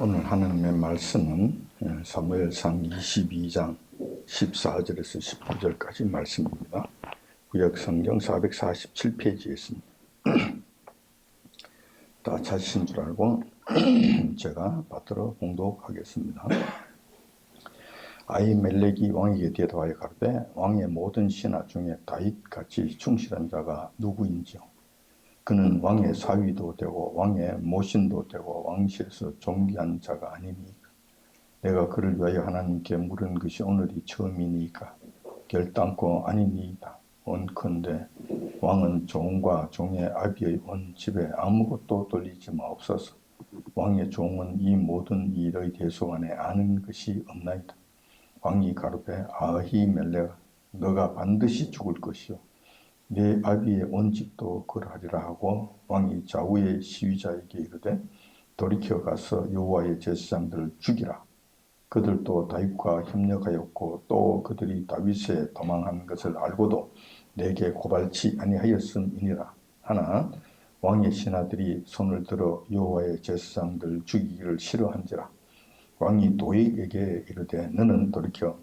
오늘 하나님의 말씀은 사무엘상 22장 14절에서 19절까지 말씀입니다. 구약성경 447페이지에 있습니다. 다 찾으신 줄 알고 제가 받들어 봉독하겠습니다. 아히멜렉이 왕에게 대답하여 가로되 왕의 모든 신하 중에 다윗같이 충실한 자가 누구인지요. 그는 왕의 사위도 되고 왕의 모신도 되고 왕실에서 존귀한 자가 아니니까. 내가 그를 위하여 하나님께 물은 것이 오늘이 처음이니까 결단코 아니니이다. 원컨대 왕은 종과 종의 아비의 온 집에 아무것도 돌리지 마옵소서. 왕의 종은 이 모든 일의 대소 안에 아는 것이 없나이다. 왕이 가로되 아히멜렉아 너가 반드시 죽을 것이요 내 아비의 온 집도 그러하리라 하고 왕이 좌우의 시위자에게 이르되 돌이켜 가서 여호와의 제사장들을 죽이라. 그들도 다윗과 협력하였고 또 그들이 다윗에 도망한 것을 알고도 내게 고발치 아니하였음이니라 하나 왕의 신하들이 손을 들어 여호와의 제사장들을 죽이기를 싫어한지라. 왕이 도액에게 이르되 너는 돌이켜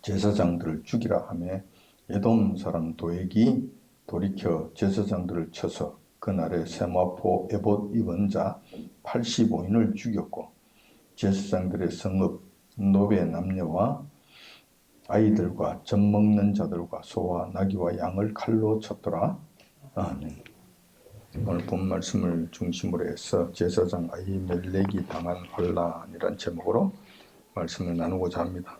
제사장들을 죽이라 하매 에돔 사람 도액이 돌이켜 제사장들을 쳐서 그날에 세마포 에봇 입은 자 85인을 죽였고 제사장들의 성읍 노베 남녀와 아이들과 젖 먹는 자들과 소와 나귀와 양을 칼로 쳤더라. 아멘. 오늘 본 말씀을 중심으로 해서 제사장 아히멜렉이 당한 혼란이란 제목으로 말씀을 나누고자 합니다.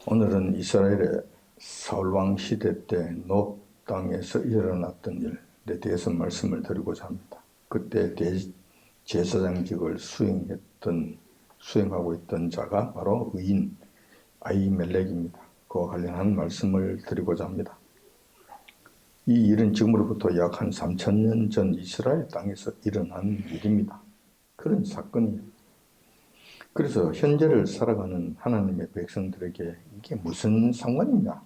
오늘은 이스라엘의 사울왕 시대 때 노 땅에서 일어났던 일에 대해서 말씀을 드리고자 합니다. 그때 대제사장직을 수행하고 있던 자가 바로 의인 아히멜렉입니다. 그와 관련한 말씀을 드리고자 합니다. 이 일은 지금으로부터 약 한 3000년 전 이스라엘 땅에서 일어난 일입니다. 그런 사건이에요. 그래서 현재를 살아가는 하나님의 백성들에게 이게 무슨 상관이냐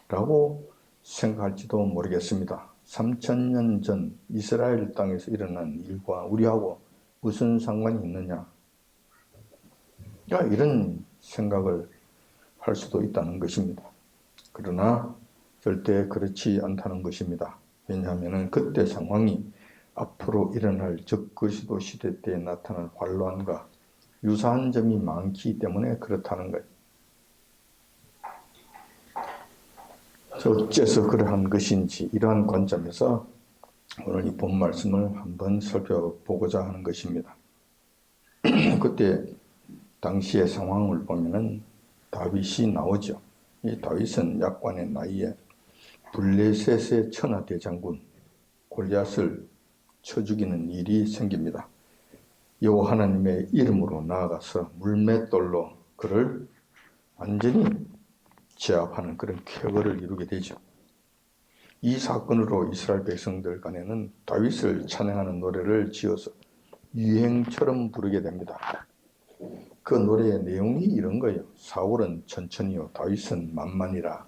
라고 생각할지도 모르겠습니다. 3000년 전 이스라엘 땅에서 일어난 일과 우리하고 무슨 상관이 있느냐 이런 생각을 할 수도 있다는 것입니다. 그러나 절대 그렇지 않다는 것입니다. 왜냐하면 그때 상황이 앞으로 일어날 적그리스도 시대 때에 나타날 환란과 유사한 점이 많기 때문에 그렇다는 거예요. 어째서 그러한 것인지 이러한 관점에서 오늘 이 본 말씀을 한번 살펴보고자 하는 것입니다. 그때 당시의 상황을 보면은 다윗이 나오죠. 이 다윗은 약관의 나이에 블레셋의 천하 대장군 골리앗을 쳐 죽이는 일이 생깁니다. 여호와 하나님의 이름으로 나아가서 물맷돌로 그를 완전히 제압하는 그런 쾌거를 이루게 되죠. 이 사건으로 이스라엘 백성들 간에는 다윗을 찬양하는 노래를 지어서 유행처럼 부르게 됩니다. 그 노래의 내용이 이런 거예요. 사울은 천천히요 다윗은 만만이라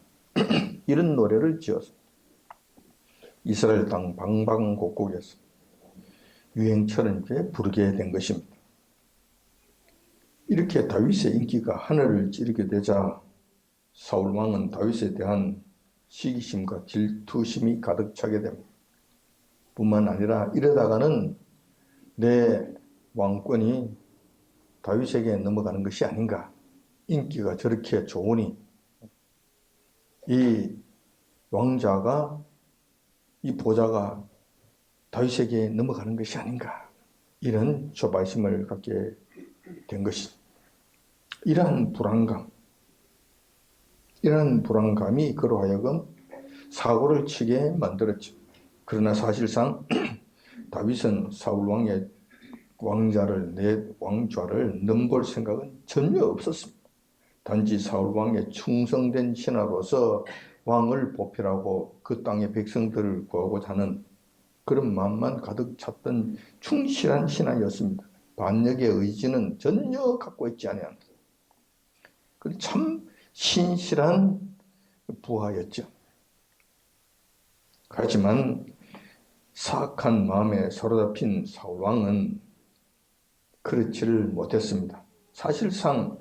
이런 노래를 지어서 이스라엘 땅 방방곡곡에서 유행처럼 부르게 된 것입니다. 이렇게 다윗의 인기가 하늘을 찌르게 되자 사울 왕은 다윗에 대한 시기심과 질투심이 가득 차게 됩니다. 뿐만 아니라 이러다가는 내 왕권이 다윗에게 넘어가는 것이 아닌가. 인기가 저렇게 좋으니 이 왕자가 이 보좌가 다윗에게 넘어가는 것이 아닌가. 이런 조바심을 갖게 된 것이죠. 이러한 불안감이 그로 하여금 사고를 치게 만들었죠. 그러나 사실상 다윗은 사울 왕의 왕좌를 넘볼 생각은 전혀 없었습니다. 단지 사울 왕의 충성된 신하로서 왕을 보필하고 그 땅의 백성들을 구하고자 하는 그런 마음만 가득 찼던 충실한 신하였습니다. 반역의 의지는 전혀 갖고 있지 않았습니다. 참 신실한 부하였죠. 하지만 사악한 마음에 사로잡힌 사울 왕은 그렇지를 못했습니다. 사실상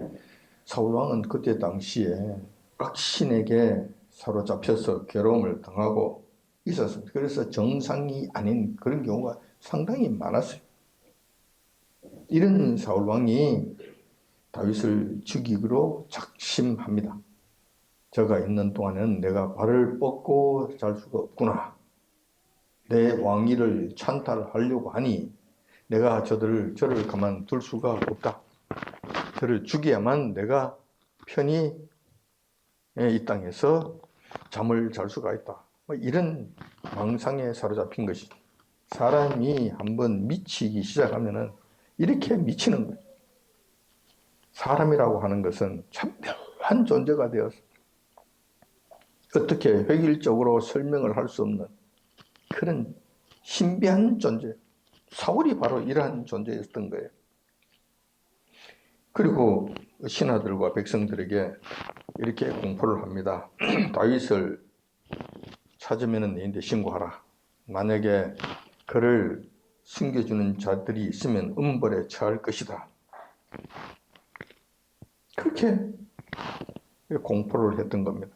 사울 왕은 그때 당시에 악신에게 사로잡혀서 괴로움을 당하고 있었습니다. 그래서 정상이 아닌 그런 경우가 상당히 많았어요. 이런 사울 왕이 다윗을 죽이기로 작심합니다. 저가 있는 동안은 내가 발을 뻗고 잘 수가 없구나. 내 왕위를 찬탈하려고 하니 내가 저를 가만둘 수가 없다. 저를 죽여야만 내가 편히 이 땅에서 잠을 잘 수가 있다. 이런 망상에 사로잡힌 것이죠. 사람이 한번 미치기 시작하면은 이렇게 미치는 거예요. 사람이라고 하는 것은 참 묘한 존재가 되어서 어떻게 획일적으로 설명을 할 수 없는 그런 신비한 존재. 사울이 바로 이러한 존재였던 거예요. 그리고 신하들과 백성들에게 이렇게 공포를 합니다. 다윗을 찾으면 너희한테 신고하라. 만약에 그를 숨겨주는 자들이 있으면 음벌에 처할 것이다. 그렇게 공포를 했던 겁니다.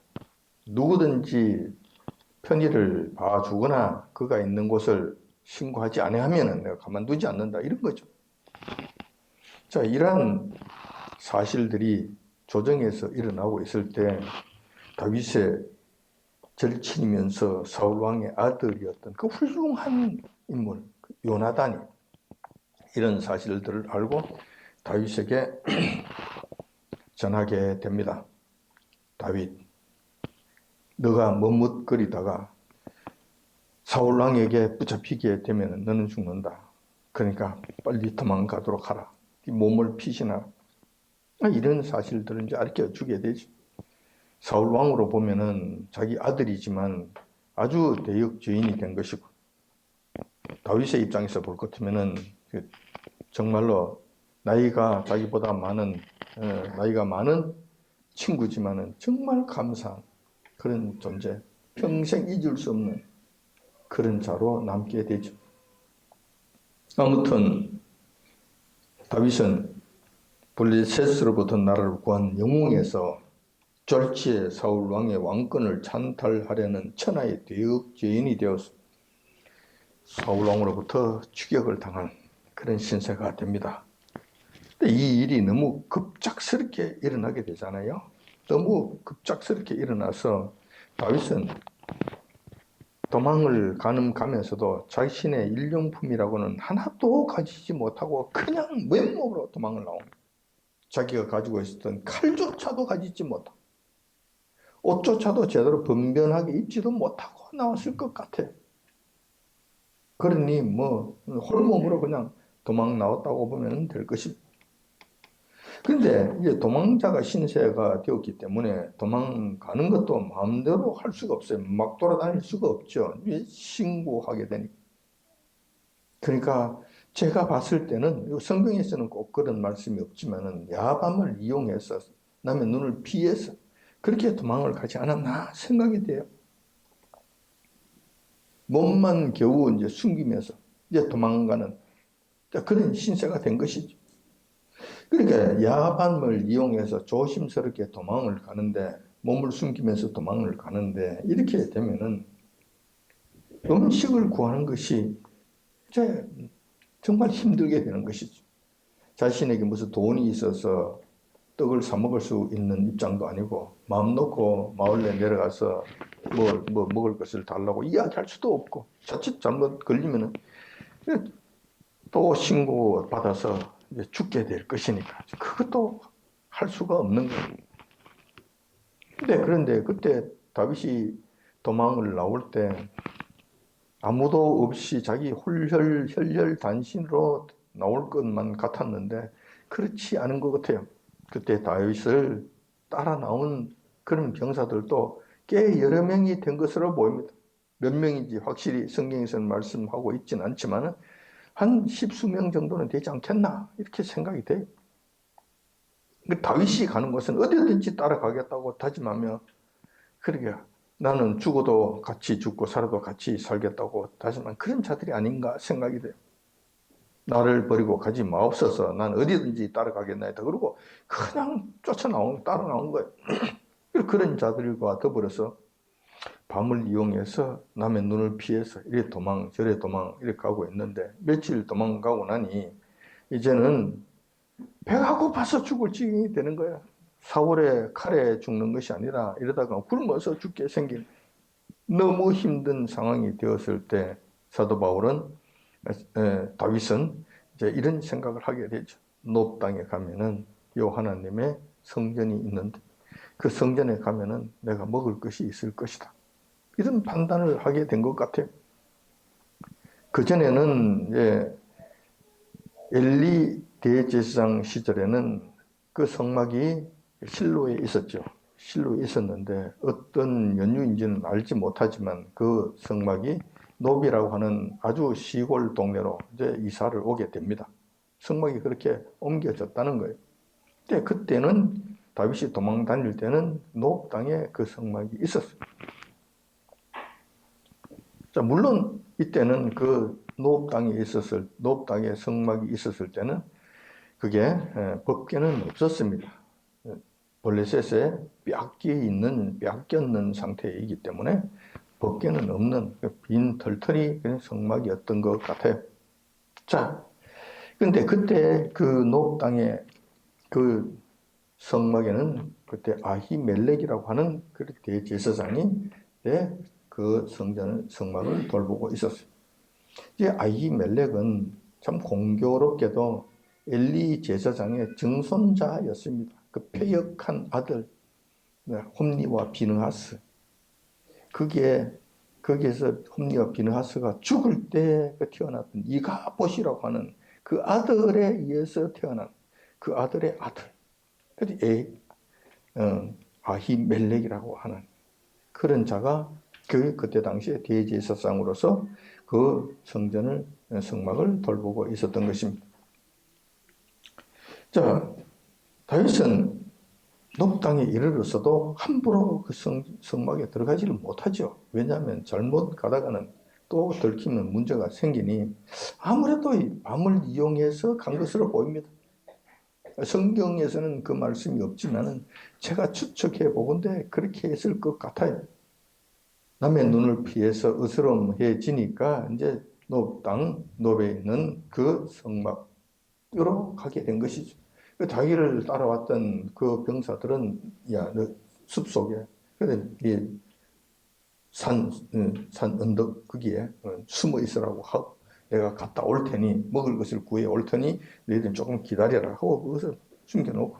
누구든지 편의를 봐주거나 그가 있는 곳을 신고하지 아니하면 내가 가만두지 않는다. 이런 거죠. 자, 이러한 사실들이 조정에서 일어나고 있을 때 다윗의 절친이면서 사울 왕의 아들이었던 그 훌륭한 인물 요나단이 이런 사실들을 알고 다윗에게 전하게 됩니다. 다윗, 너가 머뭇거리다가 사울 왕에게 붙잡히게 되면 너는 죽는다. 그러니까 빨리 도망가도록 하라. 몸을 피신하라. 이런 사실들을 이제 알려주게 되죠. 사울 왕으로 보면은 자기 아들이지만 아주 대역죄인이 된 것이고, 다윗의 입장에서 볼 것 같으면은 정말로 나이가 자기보다 많은 친구지만은 정말 감사한 그런 존재, 평생 잊을 수 없는 그런 자로 남게 되죠. 아무튼 다윗은 블레셋으로부터 나라를 구한 영웅에서 졸지에 사울 왕의 왕권을 찬탈하려는 천하의 대역죄인이 되어서 사울 왕으로부터 추격을 당한 그런 신세가 됩니다. 근데 이 일이 너무 급작스럽게 일어나게 되잖아요. 너무 급작스럽게 일어나서 다윗은 도망을 가면서도 자신의 일용품이라고는 하나도 가지지 못하고 그냥 맨몸으로 도망을 나옵니다. 자기가 가지고 있었던 칼조차도 가지지 못하고 옷조차도 제대로 번변하게 입지도 못하고 나왔을 것 같아요. 그러니 홀몸으로 그냥 도망 나왔다고 보면 될 것입니다. 그런데 이제 도망자가 신세가 되었기 때문에 도망가는 것도 마음대로 할 수가 없어요. 막 돌아다닐 수가 없죠. 신고하게 되니까. 그러니까 제가 봤을 때는 성경에서는 꼭 그런 말씀이 없지만은 야밤을 이용해서 남의 눈을 피해서 그렇게 도망을 가지 않았나 생각이 돼요. 몸만 겨우 이제 숨기면서 이제 도망가는 그런 신세가 된 것이죠. 그러니까 야밤을 이용해서 조심스럽게 도망을 가는데 몸을 숨기면서 도망을 가는데 이렇게 되면은 음식을 구하는 것이 이제 정말 힘들게 되는 것이죠. 자신에게 무슨 돈이 있어서 떡을 사 먹을 수 있는 입장도 아니고 마음 놓고 마을에 내려가서 뭐 먹을 것을 달라고 이야기할 수도 없고 자칫 잘못 걸리면은 또 신고 받아서 이제 죽게 될 것이니까 그것도 할 수가 없는 거예요. 그런데 그때 다윗이 도망을 나올 때 아무도 없이 자기 혈혈단신으로 나올 것만 같았는데 그렇지 않은 것 같아요. 그때 다윗을 따라 나온 그런 병사들도 꽤 여러 명이 된 것으로 보입니다. 몇 명인지 확실히 성경에서는 말씀하고 있지는 않지만 한 십수명 정도는 되지 않겠나 이렇게 생각이 돼요. 다윗이 가는 곳은 어디든지 따라가겠다고 다짐하며 그러게 나는 죽어도 같이 죽고 살아도 같이 살겠다고 다짐한 그런 자들이 아닌가 생각이 돼요. 나를 버리고 가지 마옵소서. 난 어디든지 따라가겠나이다. 그러고 그냥 따라 나온 거예요. 그런 자들과 더불어서 밤을 이용해서 남의 눈을 피해서 이래 도망 저래 도망 이렇게 가고 있는데 며칠 도망가고 나니 이제는 배가 고파서 죽을 지경이 되는 거야. 4월에 칼에 죽는 것이 아니라 이러다가 굶어서 죽게 생긴 너무 힘든 상황이 되었을 때 사도 바울은 다윗은 이제 이런 생각을 하게 되죠. 노 땅에 가면은 요 하나님의 성전이 있는데 그 성전에 가면은 내가 먹을 것이 있을 것이다. 이런 판단을 하게 된 것 같아요. 그 전에는 엘리 대제사장 시절에는 그 성막이 실로에 있었죠. 실로에 있었는데 어떤 연유인지는 알지 못하지만 그 성막이 노비라고 하는 아주 시골 동네로 이제 이사를 오게 됩니다. 성막이 그렇게 옮겨졌다는 거예요. 근데 그때는 다윗이 도망 다닐 때는 노 땅에 그 성막이 있었어요. 자, 물론 이때는 그 노 땅에 성막이 있었을 때는 그게 법궤는 없었습니다. 블레셋에 빼앗겼는 상태이기 때문에 법궤는 없는 빈 털털이 성막이었던 것 같아요. 자, 근데 그때 그 노 땅의 그 성막에는 그때 아히멜렉이라고 하는 그 대제사장이 그 성막을 돌보고 있었어요. 이제 아히멜렉은 참 공교롭게도 엘리 제사장의 증손자였습니다. 그 패역한 아들 홈니와 비느하스. 거기에서 홈니와 비느하스가 죽을 때 태어났던 이가봇이라고 하는 그 아들에 의해서 태어난 그 아들의 아들. 아히멜렉이라고 하는 그런 자가 그때 당시에 대제사장으로서 그 성막을 돌보고 있었던 것입니다. 자, 다윗은 노 땅에 이르렀어도 함부로 그 성막에 들어가지를 못하죠. 왜냐하면 잘못 가다가는 또 들키면 문제가 생기니 아무래도 밤을 이용해서 간 것으로 보입니다. 성경에서는 그 말씀이 없지만은 제가 추측해 보건대 그렇게 했을 것 같아요. 남의 눈을 피해서 으스럼해지니까 이제 노베에 있는 그 성막으로 가게 된 것이죠. 그 자기를 따라왔던 그 병사들은 너 숲속에 산 언덕 거기에 숨어 있으라고 하고 내가 갔다 올 테니 먹을 것을 구해 올 테니 너희들 조금 기다려라 하고 그것을 숨겨놓고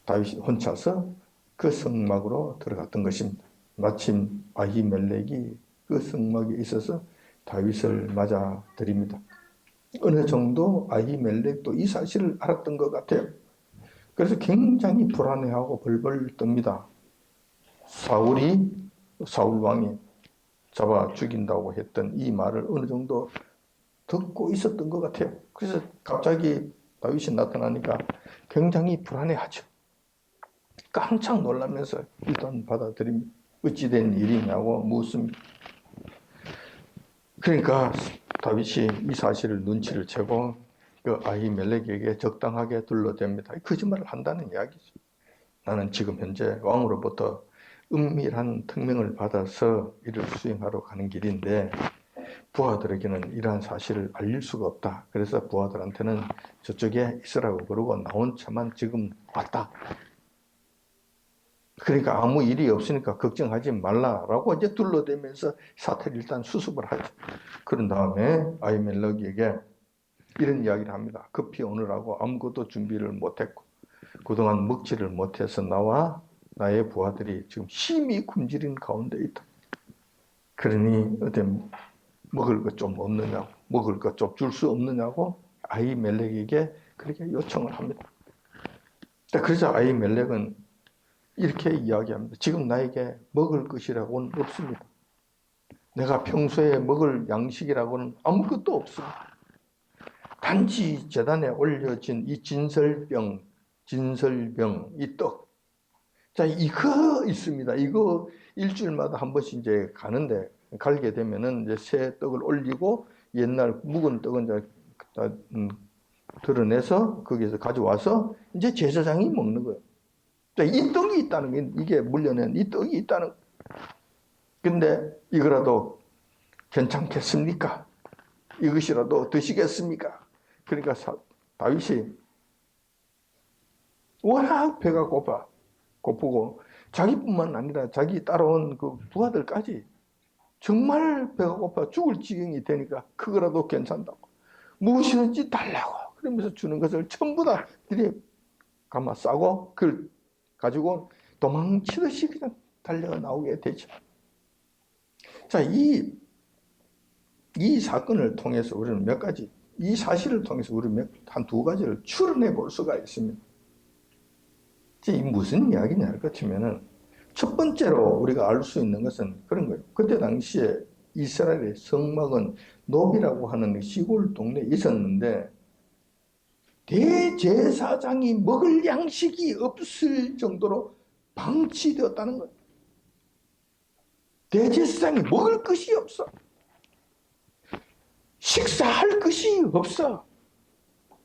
다윗이 혼자서 그 성막으로 들어갔던 것입니다. 마침 아히멜렉이 그 성막에 있어서 다윗을 맞아들입니다. 어느 정도 아히멜렉도 이 사실을 알았던 것 같아요. 그래서 굉장히 불안해하고 벌벌 떱니다. 사울 왕이 잡아 죽인다고 했던 이 말을 어느 정도 듣고 있었던 것 같아요. 그래서 갑자기 다윗이 나타나니까 굉장히 불안해하죠. 깜짝 놀라면서 일단 받아들입니다. 어찌된 일이냐고 묻습니다. 그러니까 다윗이 이 사실을 눈치를 채고 그 아히멜렉에게 적당하게 둘러댑니다. 거짓말을 한다는 이야기죠. 나는 지금 현재 왕으로부터 은밀한 특명을 받아서 이를 수행하러 가는 길인데 부하들에게는 이러한 사실을 알릴 수가 없다. 그래서 부하들한테는 저쪽에 있으라고 그러고 나 혼자만 지금 왔다. 그러니까 아무 일이 없으니까 걱정하지 말라라고 이제 둘러대면서 사태를 일단 수습을 하죠. 그런 다음에 아히멜렉에게 이런 이야기를 합니다. 급히 오느라고 아무것도 준비를 못했고 그동안 먹지를 못해서 나와 나의 부하들이 지금 힘이 굶주린 가운데 있다. 그러니 어때 먹을 것 좀 없느냐고 먹을 것 좀 줄 수 없느냐고 아히멜렉에게 그렇게 요청을 합니다. 그래서 아히멜렉은 이렇게 이야기합니다. 지금 나에게 먹을 것이라고는 없습니다. 내가 평소에 먹을 양식이라고는 아무것도 없습니다. 단지 제단에 올려진 이 진설병, 이 떡, 자, 이거 있습니다. 이거 일주일마다 한 번씩 이제 가는데, 갈게 되면은 이제 새 떡을 올리고 옛날 묵은 떡은 이제 드러내서 거기에서 가져와서 이제 제사장이 먹는 거예요. 자, 이 떡이 있다는 게 이게 물려낸 이 떡이 있다는. 근데 이거라도 괜찮겠습니까? 이것이라도 드시겠습니까? 그러니까 다윗이 워낙 배가 고프고 자기뿐만 아니라 자기 따라온 그 부하들까지 정말 배가 고파 죽을 지경이 되니까 그거라도 괜찮다고 무엇이든지 달라고 그러면서 주는 것을 전부 다 들이 감아 싸고 그걸 가지고 도망치듯이 그냥 달려 나오게 되죠. 자, 이 사건을 통해서 우리는 몇 가지, 이 사실을 통해서 우리는 한 두 가지를 추론해 볼 수가 있습니다. 이 무슨 이야기냐 할 것 치면은 첫 번째로 우리가 알 수 있는 것은 그런 거예요. 그때 당시에 이스라엘의 성막은 노비라고 하는 시골 동네에 있었는데 대제사장이 먹을 양식이 없을 정도로 방치되었다는 거예요. 대제사장이 먹을 것이 없어. 식사할 것이 없어.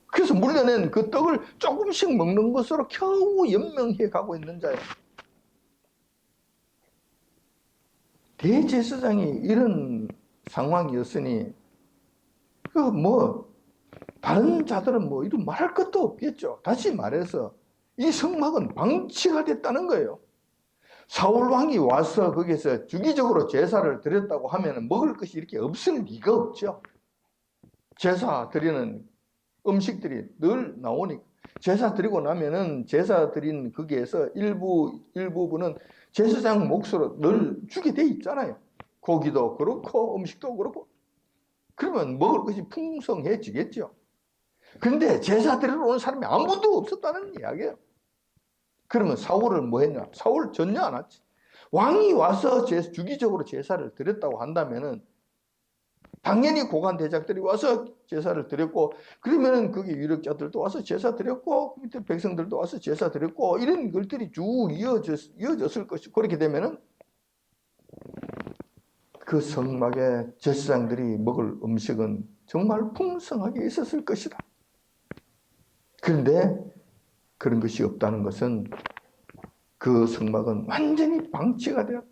그래서 물려낸 그 떡을 조금씩 먹는 것으로 겨우 연명해 가고 있는 자예요. 대제사장이 이런 상황이었으니 다른 자들은 이런 말할 것도 없겠죠. 다시 말해서 이 성막은 방치가 됐다는 거예요. 사울 왕이 와서 거기서 주기적으로 제사를 드렸다고 하면 먹을 것이 이렇게 없을 리가 없죠. 제사 드리는 음식들이 늘 나오니까. 제사 드리고 나면은 제사 드린 거기에서 일부분은 제사장 몫으로 늘 주게 돼 있잖아요. 고기도 그렇고 음식도 그렇고. 그러면 먹을 것이 풍성해지겠죠. 그런데 제사 드리러 온 사람이 아무도 없었다는 이야기예요. 그러면 사울은 뭐 했냐? 사울 전혀 안 왔지. 왕이 와서 주기적으로 제사를 드렸다고 한다면은 당연히 고관 대작들이 와서 제사를 드렸고, 그러면은 거기 유력자들도 와서 제사 드렸고, 그 밑에 백성들도 와서 제사 드렸고, 이런 것들이 쭉 이어졌을 것이고, 그렇게 되면은 그 성막에 제사장들이 먹을 음식은 정말 풍성하게 있었을 것이다. 그런데 그런 것이 없다는 것은 그 성막은 완전히 방치가 되었다.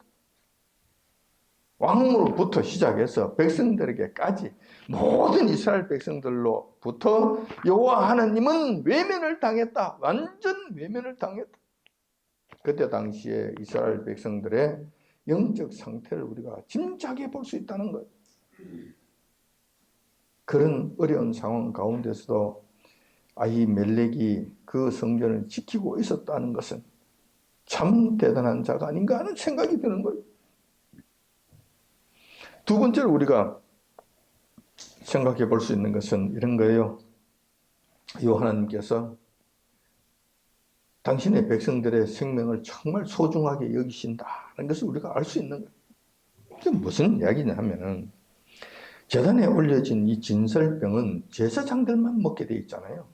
왕으로부터 시작해서 백성들에게까지 모든 이스라엘 백성들로부터 여호와 하나님은 외면을 당했다. 완전 외면을 당했다. 그때 당시에 이스라엘 백성들의 영적 상태를 우리가 짐작해 볼 수 있다는 거예요. 그런 어려운 상황 가운데서도 아히멜렉이 그 성전을 지키고 있었다는 것은 참 대단한 자가 아닌가 하는 생각이 드는 거예요. 두 번째로 우리가 생각해 볼 수 있는 것은 이런 거예요. 하나님께서 당신의 백성들의 생명을 정말 소중하게 여기신다는 것을 우리가 알 수 있는 거예요. 이게 무슨 이야기냐 하면은 제단에 올려진 이 진설병은 제사장들만 먹게 돼 있잖아요.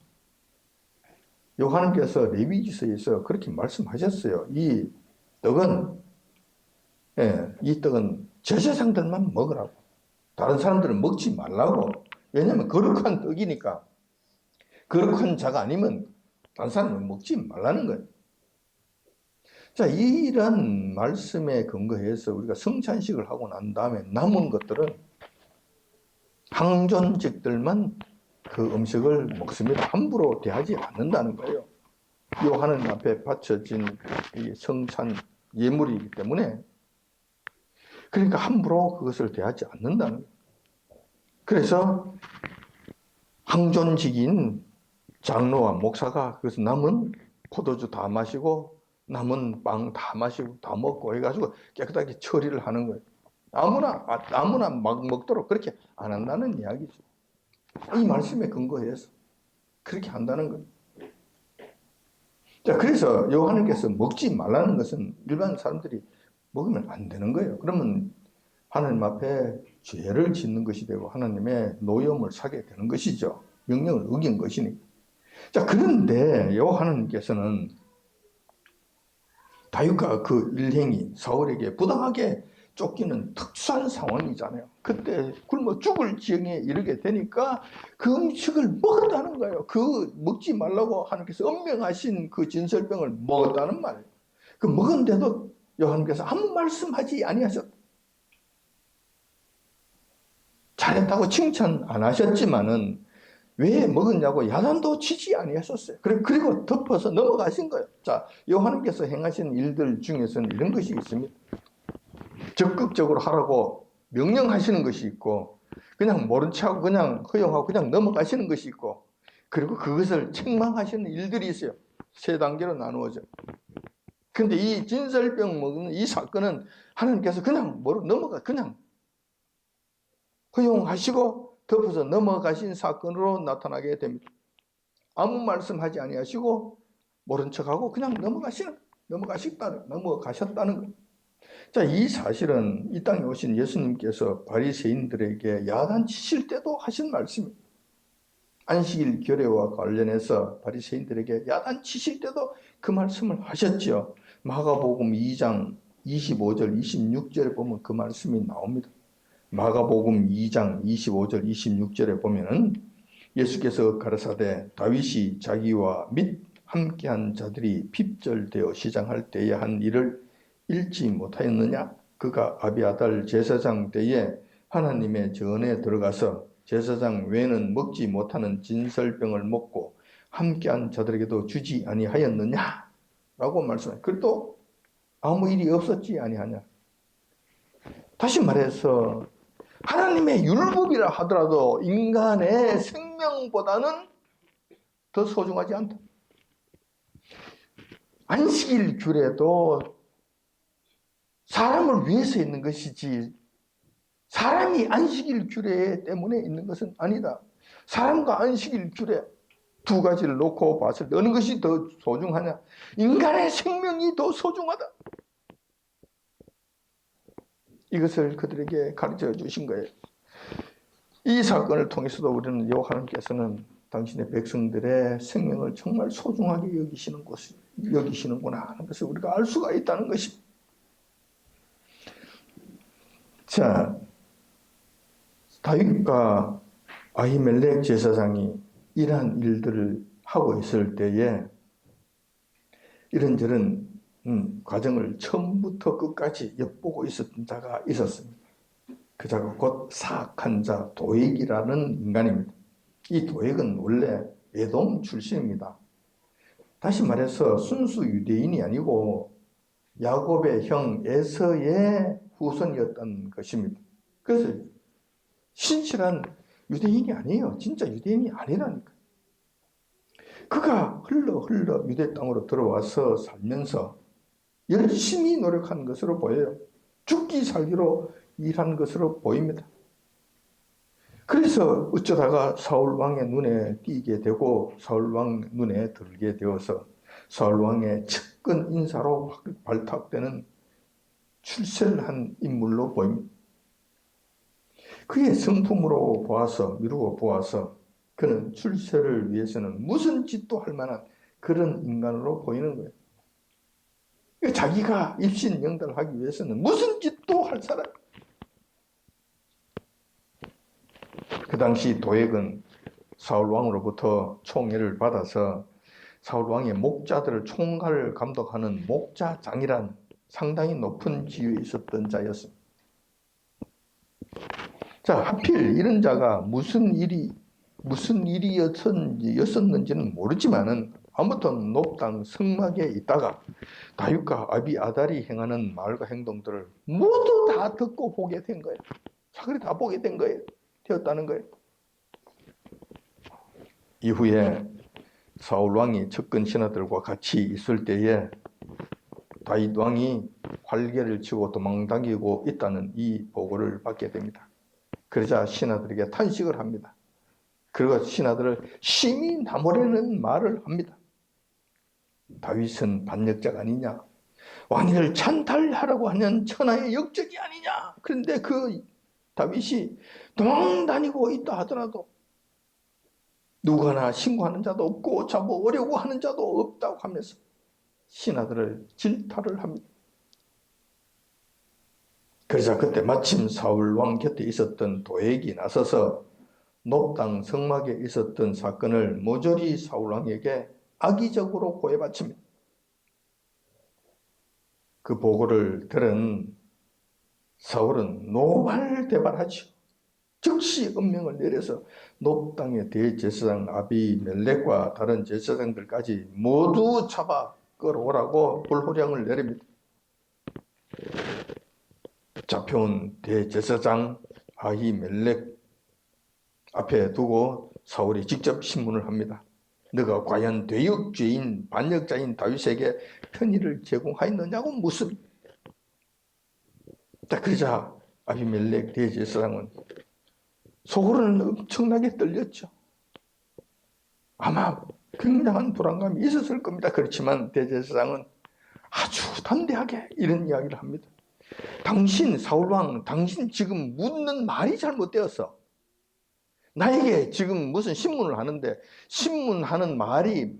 하나님께서 레위기서에서 그렇게 말씀하셨어요. 이 떡은 제사장들만 먹으라고. 다른 사람들은 먹지 말라고. 왜냐하면 거룩한 떡이니까. 거룩한 자가 아니면 다른 사람은 먹지 말라는 거예요. 자, 이런 말씀에 근거해서 우리가 성찬식을 하고 난 다음에 남은 것들은 항존직들만 그 음식을 먹습니다. 함부로 대하지 않는다는 거예요. 하나님 앞에 바쳐진 이 성찬 예물이기 때문에, 그러니까 함부로 그것을 대하지 않는다는 거예요. 그래서 항존직인 장로와 목사가 그래서 남은 포도주 다 마시고 남은 빵 다 마시고 다 먹고 해가지고 깨끗하게 처리를 하는 거예요. 아무나 막 먹도록 그렇게 안 한다는 이야기죠. 이 말씀에 근거해서 그렇게 한다는 거예요. 자, 그래서 하나님께서 먹지 말라는 것은 일반 사람들이 먹으면 안 되는 거예요. 그러면 하나님 앞에 죄를 짓는 것이 되고 하나님의 노여움을 사게 되는 것이죠. 명령을 어긴 것이니. 자, 그런데 하나님께서는 다윗과 그 일행이 사울에게 부당하게 쫓기는 특수한 상황이잖아요. 그때 굶어 죽을 지경에 이르게 되니까 그 음식을 먹었다는 거예요. 그 먹지 말라고 하나님께서 엄명하신 그 진설병을 먹었다는 말이에요. 그 먹은데도 요한께서 아무 말씀하지 아니하셨다. 잘했다고 칭찬 안 하셨지만은 왜 먹었냐고 야단도 치지 아니하셨어요. 그리고 덮어서 넘어가신 거예요. 자, 요한께서 행하신 일들 중에서는 이런 것이 있습니다. 적극적으로 하라고 명령하시는 것이 있고, 그냥 모른 척하고 그냥 허용하고 그냥 넘어가시는 것이 있고, 그리고 그것을 책망하시는 일들이 있어요. 세 단계로 나누어져. 근데 이 진설병 먹는 이 사건은 하나님께서 그냥 그냥 허용하시고 덮어서 넘어가신 사건으로 나타나게 됩니다. 아무 말씀하지 아니하시고 모른 척하고 그냥 넘어가셨다는 거예요. 자, 이 사실은 이 땅에 오신 예수님께서 바리새인들에게 야단치실 때도 하신 말씀입니다. 안식일 규례와 관련해서 바리새인들에게 야단치실 때도 그 말씀을 하셨죠. 마가복음 2장 25절 26절에 보면 그 말씀이 나옵니다. 마가복음 2장 25절 26절에 보면은 예수께서 가라사대 다윗이 자기와 및 함께한 자들이 핍절되어 시장할 때에 한 일을 읽지 못하였느냐? 그가 아비아달 제사장 때에 하나님의 전에 들어가서 제사장 외에는 먹지 못하는 진설병을 먹고 함께한 자들에게도 주지 아니하였느냐? 라고 말씀해요. 그래도 아무 일이 없었지 아니하냐? 다시 말해서 하나님의 율법이라 하더라도 인간의 생명보다는 더 소중하지 않다. 안식일 규례도 사람을 위해서 있는 것이지 사람이 안식일 규례 때문에 있는 것은 아니다. 사람과 안식일 규례 두 가지를 놓고 봤을 때 어느 것이 더 소중하냐? 인간의 생명이 더 소중하다. 이것을 그들에게 가르쳐 주신 거예요. 이 사건을 통해서도 우리는 하나님께서는 당신의 백성들의 생명을 정말 소중하게 여기시는구나 하는 것을 우리가 알 수가 있다는 것입니다. 자, 다윗과 아히멜렉 제사장이 이러한 일들을 하고 있을 때에 이런저런 과정을 처음부터 끝까지 엿보고 있었던 자가 있었습니다. 그 자가 곧 사악한 자 도액이라는 인간입니다. 이 도액은 원래 에돔 출신입니다. 다시 말해서 순수 유대인이 아니고 야곱의 형 에서의 후손이었던 것입니다. 그래서 신실한 유대인이 아니에요. 진짜 유대인이 아니라니까. 그가 흘러 유대 땅으로 들어와서 살면서 열심히 노력한 것으로 보여요. 죽기 살기로 일한 것으로 보입니다. 그래서 어쩌다가 사울왕의 눈에 띄게 되고 사울왕 눈에 들게 되어서 사울왕의 측근 인사로 발탁되는 출세를 한 인물로 보입니다. 그의 성품으로 미루어 보아서 그는 출세를 위해서는 무슨 짓도 할 만한 그런 인간으로 보이는 거예요. 자기가 입신영달하기 위해서는 무슨 짓도 할 사람. 그 당시 도액은 사울왕으로부터 총애를 받아서 사울왕의 목자들을 총괄 감독하는 목자장이란 상당히 높은 지위에 있었던 자였습니다. 자, 하필 이런 자가 무슨 일이었는지는 모르지만은 아무튼 높당 성막에 있다가 다윗과 아비아달이 행하는 말과 행동들을 모두 다 듣고 보게 된 거예요. 사그리 다 보게 되었다는 거예요. 이후에 사울 왕이 측근 신하들과 같이 있을 때에 다윗 왕이 활개를 치고 도망다니고 있다는 이 보고를 받게 됩니다. 그러자 신하들에게 탄식을 합니다. 그리고 신하들을 심히 나무라는 말을 합니다. 다윗은 반역자가 아니냐? 왕위를 찬탈하라고 하는 천하의 역적이 아니냐? 그런데 그 다윗이 도망다니고 있다 하더라도 누구 하나 신고하는 자도 없고 잡아오려고 하는 자도 없다고 하면서 신하들을 질타를 합니다. 그러자 그때 마침 사울 왕 곁에 있었던 도액이 나서서 놋당 성막에 있었던 사건을 모조리 사울 왕에게 악의적으로 고해 바칩니다. 그 보고를 들은 사울은 노발대발하죠. 즉시 엄명을 내려서 놋당의 대제사장 아비멜렉과 다른 제사장들까지 모두 잡아 끌어오라고 불호령을 내립니다. 잡혀온 대제사장 아히멜렉 앞에 두고 사울이 직접 신문을 합니다. 너가 과연 대역죄인 반역자인 다윗에게 편의를 제공하였느냐고 묻습니다. 그러자 아비멜렉 대제사장은 속으로는 엄청나게 떨렸죠. 아마 굉장한 불안감이 있었을 겁니다. 그렇지만 대제사장은 아주 담대하게 이런 이야기를 합니다. 당신 사울왕, 당신 지금 묻는 말이 잘못되었어. 나에게 지금 무슨 신문을 하는데 신문하는 말이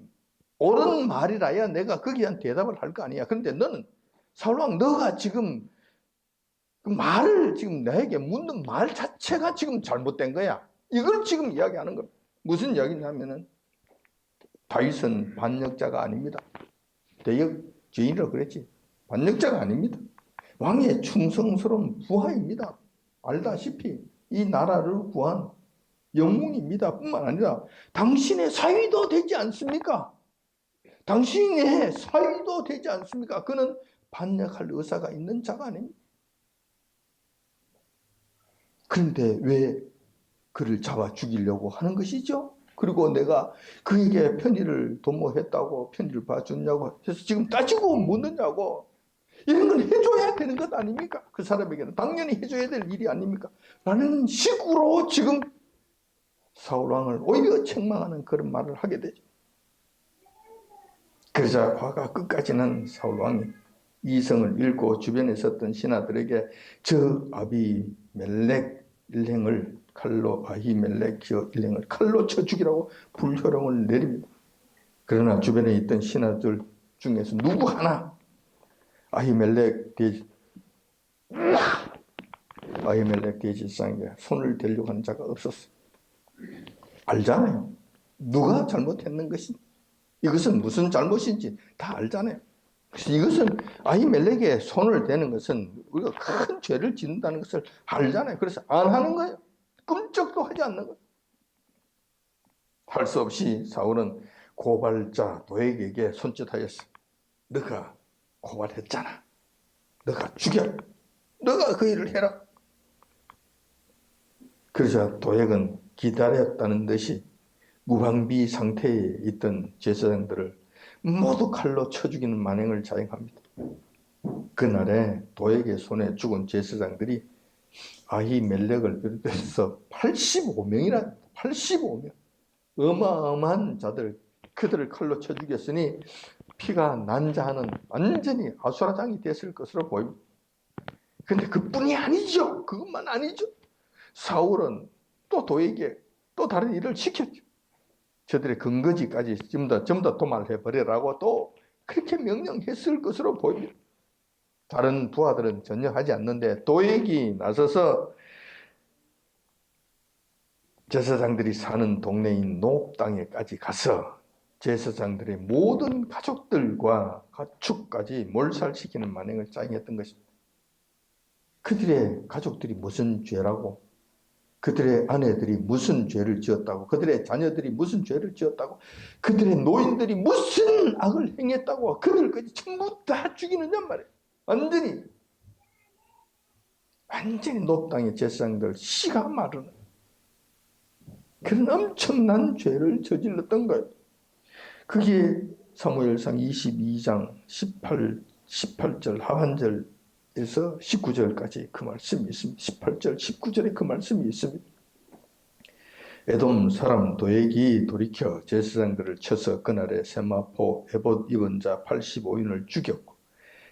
옳은 말이라야 내가 거기에 대한 대답을 할 거 아니야. 그런데 너는 사울왕, 너가 지금 그 말을 지금 나에게 묻는 말 자체가 지금 잘못된 거야. 이걸 지금 이야기하는 겁니다. 무슨 이야기냐면은 다윗은 반역자가 아닙니다. 대역죄인이라고 그랬지. 반역자가 아닙니다. 왕의 충성스러운 부하입니다. 알다시피 이 나라를 구한 영웅입니다. 뿐만 아니라 당신의 사위도 되지 않습니까? 당신의 사위도 되지 않습니까? 그는 반역할 의사가 있는 자가 아닙니다. 그런데 왜 그를 잡아 죽이려고 하는 것이죠? 그리고 내가 그에게 편의를 도모했다고 편의를 봐줬냐고 해서 지금 따지고 묻느냐고. 이런 건 해줘야 되는 것 아닙니까? 그 사람에게는 당연히 해줘야 될 일이 아닙니까? 라는 식으로 지금 사울왕을 오히려 책망하는 그런 말을 하게 되죠. 그러자 화가 끝까지는 사울왕이 이성을 잃고 주변에 있었던 신하들에게 저 아비멜렉 일행을 칼로 아히멜렉 일행을 칼로 쳐 죽이라고 불효령을 내립니다. 그러나 주변에 있던 신하들 중에서 누구 하나 아히멜렉 대제사장에게 손을 대려고 하는 자가 없었어요. 알잖아요. 누가 잘못했는 것인지, 이것은 무슨 잘못인지 다 알잖아요. 그래서 이것은 아히멜렉에 손을 대는 것은 우리가 큰 죄를 짓는다는 것을 알잖아요. 그래서 안 하는 거예요. 꿈쩍도 하지 않는 거예요. 할 수 없이 사울은 고발자 도액에게 손짓하였어. 너가 고발했잖아. 너가 죽여. 너가 그 일을 해라. 그러자 도액은 기다렸다는 듯이 무방비 상태에 있던 제사장들을 모두 칼로 쳐 죽이는 만행을 자행합니다. 그날에 도액의 손에 죽은 제사장들이 아히멜렉을 비롯해서 85명이라 85명 어마어마한 자들 그들을 칼로 쳐 죽였으니 피가 난 자는 완전히 아수라장이 됐을 것으로 보입니다. 근데 그뿐이 아니죠. 그것만 아니죠. 사울은 또 도에게 또 다른 일을 시켰죠. 저들의 근거지까지 전부 다 도말해버리라고 또 그렇게 명령했을 것으로 보입니다. 다른 부하들은 전혀 하지 않는데 도액이 나서서 제사장들이 사는 동네인 노 땅에까지 가서 제사장들의 모든 가족들과 가축까지 몰살시키는 만행을 자행했던 것입니다. 그들의 가족들이 무슨 죄라고, 그들의 아내들이 무슨 죄를 지었다고, 그들의 자녀들이 무슨 죄를 지었다고, 그들의 노인들이 무슨 악을 행했다고 그들까지 전부 다 죽이느냐 말이에요. 완전히 노 땅의 제사장들 씨가 마르는 그런 엄청난 죄를 저질렀던 거예요. 그게 사무엘상 22장 18절 하반절에서 19절까지 그 말씀이 있습니다. 18절, 19절에 그 말씀이 있습니다. 에돔 사람 도액이 돌이켜 제사장들을 쳐서 그날에 세마포 에봇 입은 자 85인을 죽였고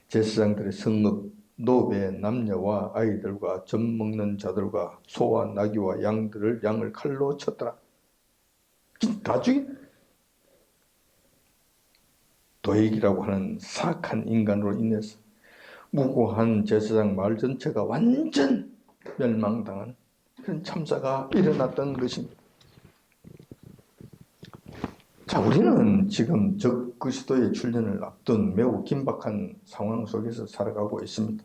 제사장들의 성읍 노베 남녀와 아이들과 젖 먹는 자들과 소와 나귀와 양을 칼로 쳤더라. 다 죽인. 도액이라고 하는 사악한 인간으로 인해서 무고한 제사장 마을 전체가 완전 멸망당한 그런 참사가 일어났던 것입니다. 자, 우리는 지금 적그리스도의 출현을 앞둔 매우 긴박한 상황 속에서 살아가고 있습니다.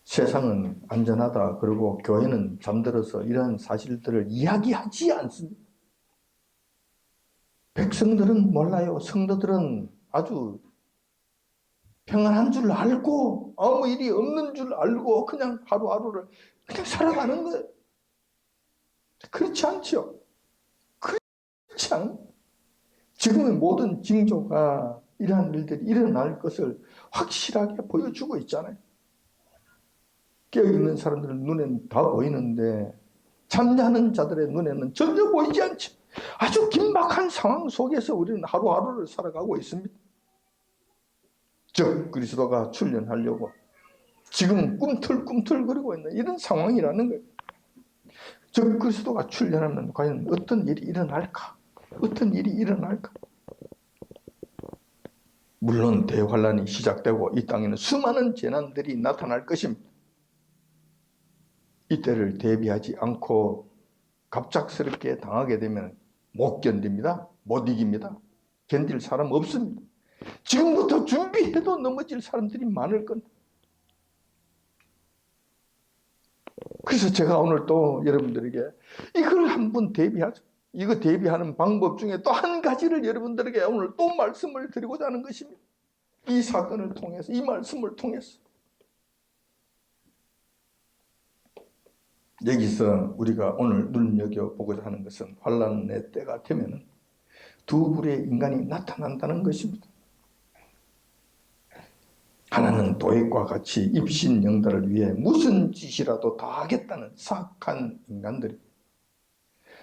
세상은 안전하다, 그리고 교회는 잠들어서 이러한 사실들을 이야기하지 않습니다. 백성들은 몰라요. 성도들은 아주 평안한 줄 알고 아무 일이 없는 줄 알고 그냥 하루하루를 그냥 살아가는 거예요. 그렇지 않죠. 그렇지 않. 지금의 모든 징조가 이러한 일들이 일어날 것을 확실하게 보여주고 있잖아요. 깨어있는 사람들 눈에는 다 보이는데 잠자는 자들의 눈에는 전혀 보이지 않죠. 아주 긴박한 상황 속에서 우리는 하루하루를 살아가고 있습니다. 즉 그리스도가 출현하려고 지금 꿈틀꿈틀거리고 있는 이런 상황이라는 거예요. 즉 그리스도가 출현하면 과연 어떤 일이 일어날까? 어떤 일이 일어날까? 물론 대환란이 시작되고 이 땅에는 수많은 재난들이 나타날 것입니다. 이때를 대비하지 않고 갑작스럽게 당하게 되면 못 견딥니다. 못 이깁니다. 견딜 사람 없습니다. 지금부터 준비해도 넘어질 사람들이 많을 겁니다. 그래서 제가 오늘 또 여러분들에게 이걸 한번 대비하죠. 이거 대비하는 방법 중에 또 한 가지를 여러분들에게 오늘 또 말씀을 드리고자 하는 것입니다. 이 사건을 통해서, 이 말씀을 통해서. 여기서 우리가 오늘 눈여겨보고자 하는 것은 환란의 때가 되면 두 부류의 인간이 나타난다는 것입니다. 하나는 도액과 같이 입신영달을 위해 무슨 짓이라도 다 하겠다는 사악한 인간들이,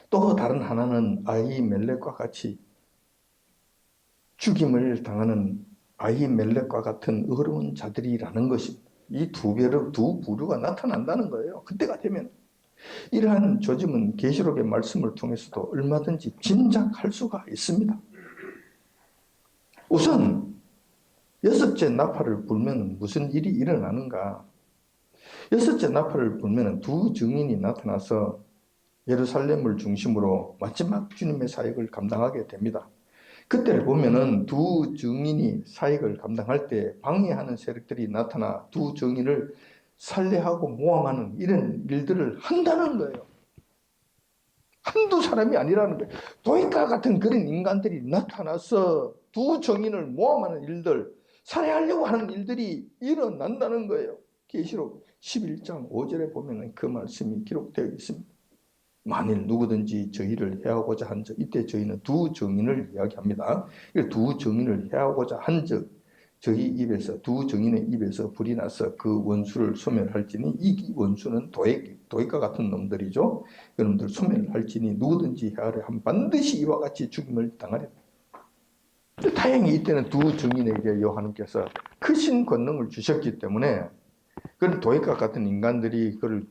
또 다른 하나는 아히멜렉과 같이 죽임을 당하는 아히멜렉과 같은 어려운 자들이라는 것입니다. 이 두 부류가 나타난다는 거예요. 그때가 되면 이러한 조짐은 계시록의 말씀을 통해서도 얼마든지 짐작할 수가 있습니다. 우선 여섯째 나팔을 불면 무슨 일이 일어나는가? 여섯째 나팔을 불면 두 증인이 나타나서 예루살렘을 중심으로 마지막 주님의 사역을 감당하게 됩니다. 그때를 보면은 두 증인이 사역을 감당할 때 방해하는 세력들이 나타나 두 증인을 살해하고 모함하는 이런 일들을 한다는 거예요. 한두 사람이 아니라는 거예요. 도익과 같은 그런 인간들이 나타나서 두 증인을 모함하는 일들, 살해하려고 하는 일들이 일어난다는 거예요. 계시록 11장 5절에 보면 그 말씀이 기록되어 있습니다. 만일 누구든지 저희를 해하고자 한 적, 이때 저희는 두 증인을 이야기합니다. 두 증인을 해하고자 한 적, 저희 입에서, 두 증인의 입에서 불이 나서 그 원수를 소멸할지니, 이 원수는 도액과 같은 놈들이죠. 여러분들 소멸할지니 누구든지 해하려 하면 반드시 이와 같이 죽임을 당하리라. 다행히 이때는 두 증인에게 여호와님께서 크신 권능을 주셨기 때문에 그런 도액과 같은 인간들이 그를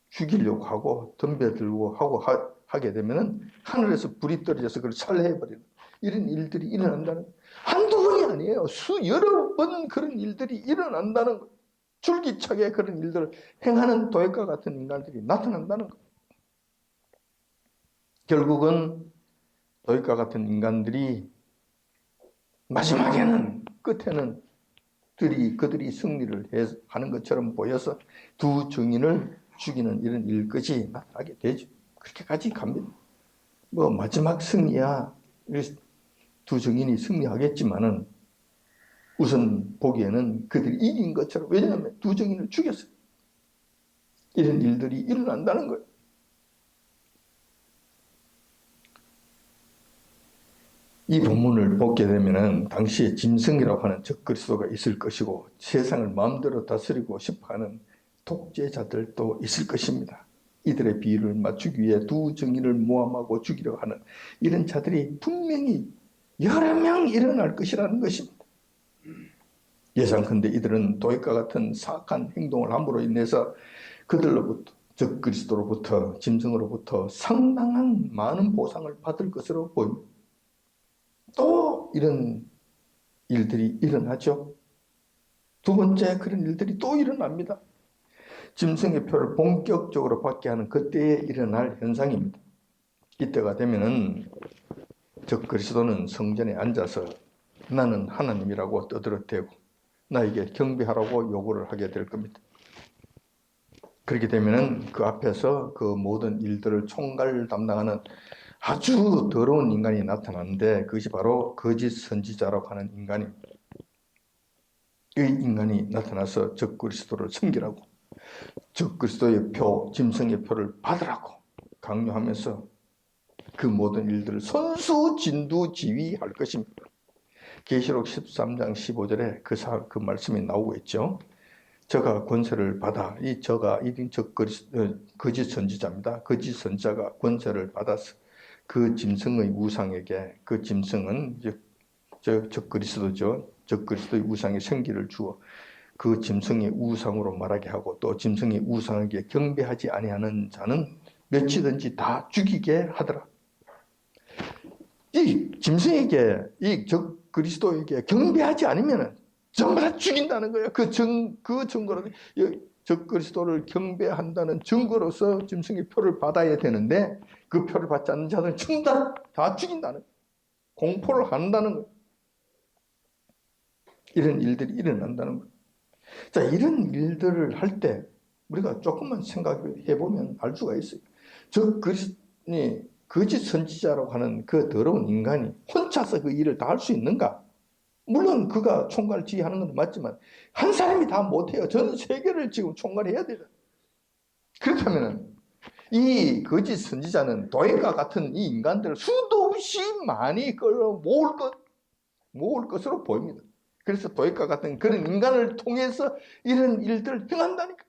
죽이려고 하고 덤벼들고 하고 하게 되면은 하늘에서 불이 떨어져서 그걸 살해해버리는 이런 일들이 일어난다는, 한두 번이 아니에요. 여러 번 그런 일들이 일어난다는 거. 줄기차게 그런 일들을 행하는 도액과 같은 인간들이 나타난다는 거. 결국은 도액과 같은 인간들이 마지막에는, 끝에는 그들이 승리를 하는 것처럼 보여서 두 증인을 죽이는 이런 일끝이 나타나게 되죠. 그렇게까지 갑니다. 뭐 마지막 승리야, 두 증인이 승리하겠지만은 우선 보기에는 그들이 이긴 것처럼, 왜냐하면 두 증인을 죽였어요. 이런 일들이 일어난다는 거예요. 이 본문을 보게 되면은 당시에 짐승이라고 하는 적그리스도가 있을 것이고 세상을 마음대로 다스리고 싶어하는 독재자들도 있을 것입니다. 이들의 비율을 맞추기 위해 두 증인을 모함하고 죽이려 하는 이런 자들이 분명히 여러 명 일어날 것이라는 것입니다. 예상컨대 이들은 도액과 같은 사악한 행동을 함으로 인해서 그들로부터, 적그리스도로부터, 짐승으로부터 상당한 많은 보상을 받을 것으로 보입니다. 또 이런 일들이 일어나죠. 두 번째 그런 일들이 또 일어납니다. 짐승의 표를 본격적으로 받게 하는 그때에 일어날 현상입니다. 이때가 되면은 적 그리스도는 성전에 앉아서 나는 하나님이라고 떠들어대고 나에게 경배하라고 요구를 하게 될 겁니다. 그렇게 되면은 그 앞에서 그 모든 일들을 총괄 담당하는 아주 더러운 인간이 나타나는데 그것이 바로 거짓 선지자라고 하는 인간입니다. 이 인간이 나타나서 적 그리스도를 섬기라고 적 그리스도의 표, 짐승의 표를 받으라고 강요하면서 그 모든 일들을 선수 진두지휘할 것입니다. 계시록 13장 15절에 그 말씀이 나오고 있죠. 저가 권세를 받아 이 저가 이린 거짓 선지자입니다. 거짓 선지자가 권세를 받아서 그 짐승의 우상에게 그 짐승은 적 그리스도죠. 적 그리스도의 우상에 생기를 주어 그 짐승의 우상으로 말하게 하고 또 짐승의 우상에게 경배하지 아니하는 자는 몇이든지 다 죽이게 하더라. 이 짐승에게 이 적 그리스도에게 경배하지 않으면 전부 다 죽인다는 거예요. 그 증거로 적 그리스도를 경배한다는 증거로서 짐승의 표를 받아야 되는데 그 표를 받지 않는 자들은 전부 다 죽인다는 거예요. 공포를 한다는 거예요. 이런 일들이 일어난다는 거예요. 자, 이런 일들을 할 때 우리가 조금만 생각해 보면 알 수가 있어요. 적 그리스도니 거짓 선지자라고 하는 그 더러운 인간이 혼자서 그 일을 다 할 수 있는가? 물론 그가 총괄 지휘하는 건 맞지만 한 사람이 다 못해요. 전 세계를 지금 총괄해야 되잖아요. 그렇다면 이 거짓 선지자는 도액과 같은 이 인간들을 수도 없이 많이 끌어 모을 것으로 보입니다. 그래서 도액과 같은 그런 인간을 통해서 이런 일들을 행한다니까.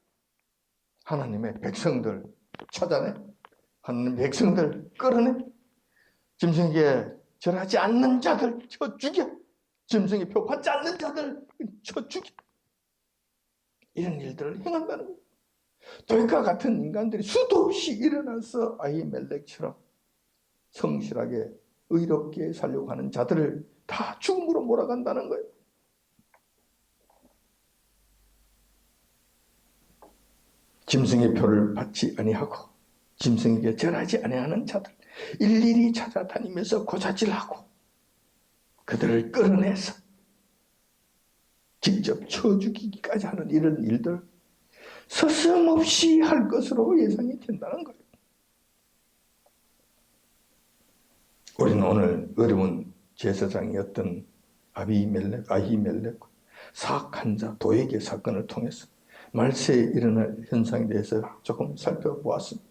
하나님의 백성들 찾아내, 하나님의 백성들 끌어내, 짐승에게 절하지 않는 자들 쳐 죽여, 짐승의 표 받지 않는 자들 쳐 죽여. 이런 일들을 행한다는 거예요. 도액과 같은 인간들이 수도 없이 일어나서 아히멜렉처럼 성실하게 의롭게 살려고 하는 자들을 다 죽음으로 몰아간다는 거예요. 짐승의 표를 받지 아니하고 짐승에게 절하지 아니하는 자들 일일이 찾아다니면서 고사질하고 그들을 끌어내서 직접 쳐 죽이기까지 하는 이런 일들 서슴없이 할 것으로 예상이 된다는 거예요. 우리는 오늘 어려운 제사장이었던 아히멜렉 사악한 자 도액의 사건을 통해서 말세에 일어날 현상에 대해서 조금 살펴보았습니다.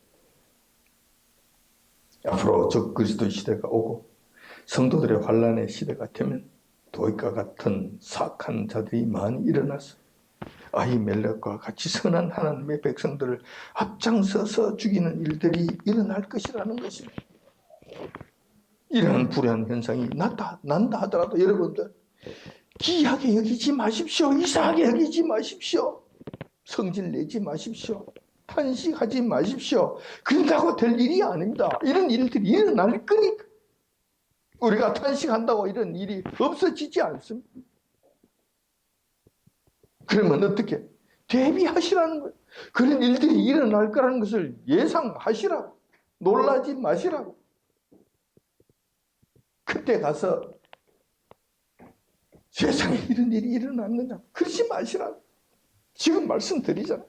앞으로 적 그리스도 시대가 오고 성도들의 환란의 시대가 되면 도액과 같은 사악한 자들이 많이 일어나서 아히멜렉과 같이 선한 하나님의 백성들을 앞장서서 죽이는 일들이 일어날 것이라는 것입니다. 이러한 불의한 현상이 난다 하더라도 여러분들 기이하게 여기지 마십시오. 이상하게 여기지 마십시오. 성질 내지 마십시오. 탄식하지 마십시오. 그런다고 될 일이 아닙니다. 이런 일들이 일어날 거니까. 우리가 탄식한다고 이런 일이 없어지지 않습니다. 그러면 어떻게? 대비하시라는 거예요. 그런 일들이 일어날 거라는 것을 예상하시라고. 놀라지 마시라고. 그때 가서 세상에 이런 일이 일어났느냐. 그러지 마시라고. 지금 말씀드리잖아요.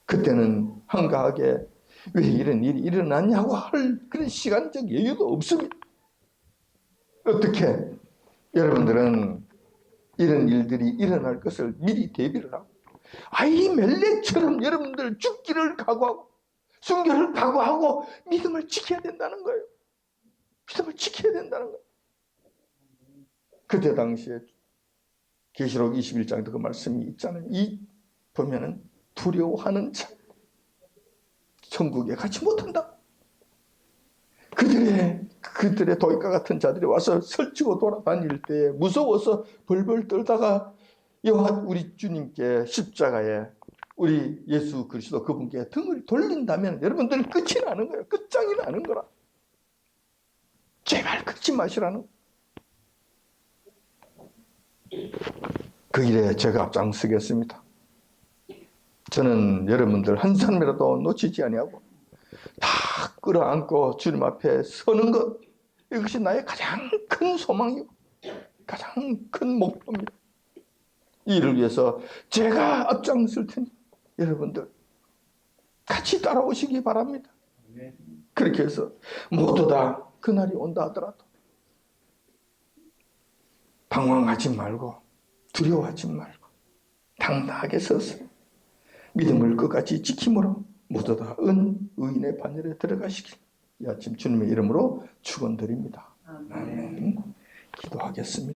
그때는 한가하게 왜 이런 일이 일어났냐고 할 그런 시간적 여유도 없습니다. 어떻게 여러분들은 이런 일들이 일어날 것을 미리 대비를 하고 아히멜렉처럼 여러분들 죽기를 각오하고 순교를 각오하고 믿음을 지켜야 된다는 거예요. 믿음을 지켜야 된다는 거예요. 그때 당시에 계시록 21장도 그 말씀이 있잖아요. 보면은 두려워하는 자 천국에 가지 못한다. 그들의 도익과 같은 자들이 와서 설치고 돌아다닐 때 무서워서 벌벌 떨다가 여호와 우리 주님께 십자가에 우리 예수 그리스도 그분께 등을 돌린다면 여러분들은 끝이 나는 거예요. 끝장이 나는 거라. 제발 걷지 마시라는. 그 일에 제가 앞장서겠습니다. 저는 여러분들 한 사람이라도 놓치지 아니하고 다 끌어안고 주님 앞에 서는 것, 이것이 나의 가장 큰 소망이고 가장 큰 목표입니다. 이를 위해서 제가 앞장설 테니 여러분들 같이 따라오시기 바랍니다. 그렇게 해서 모두 다 그날이 온다 하더라도 방황하지 말고 두려워하지 말고 당당하게 서서 믿음을 끝까지 지킴으로 모두 다 의인의 반열에 들어가시길 이 아침 주님의 이름으로 축원드립니다. 아멘. 기도하겠습니다.